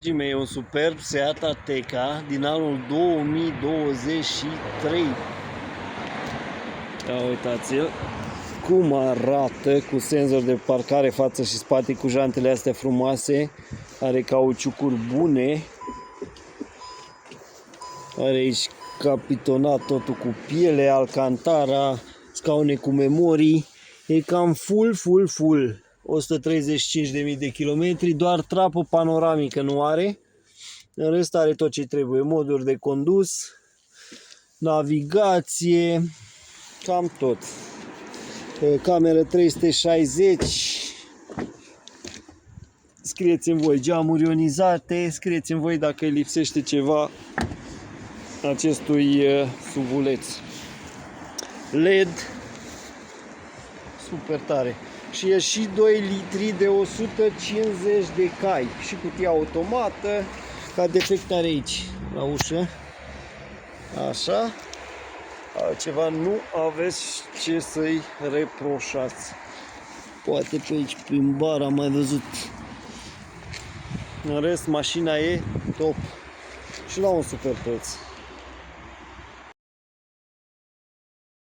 Dragii mei, un superb Seat Ateca din anul 2023. Ia uitați-l cum arată, cu senzor de parcare față și spate, cu jantele astea frumoase. Are cauciucuri bune. Are aici capitonat totul cu piele, alcantara, scaune cu memorii. E cam full. 135.000 de kilometri, doar trapă panoramică nu are. În rest are tot ce trebuie, moduri de condus, navigație, cam tot. Cameră 360. Scrieți-mi voi geamuri ionizate, scrieți-mi voi dacă îi lipsește ceva acestui suvuleț. LED, super tare. Și e și 2 litri de 150 de cai. Și cutia automată. Ca defect are aici, la ușă. Așa. Altceva nu aveți ce să-i reproșați. Poate pe aici, prin bar, am mai văzut. În rest, mașina e top. Și la un super preț.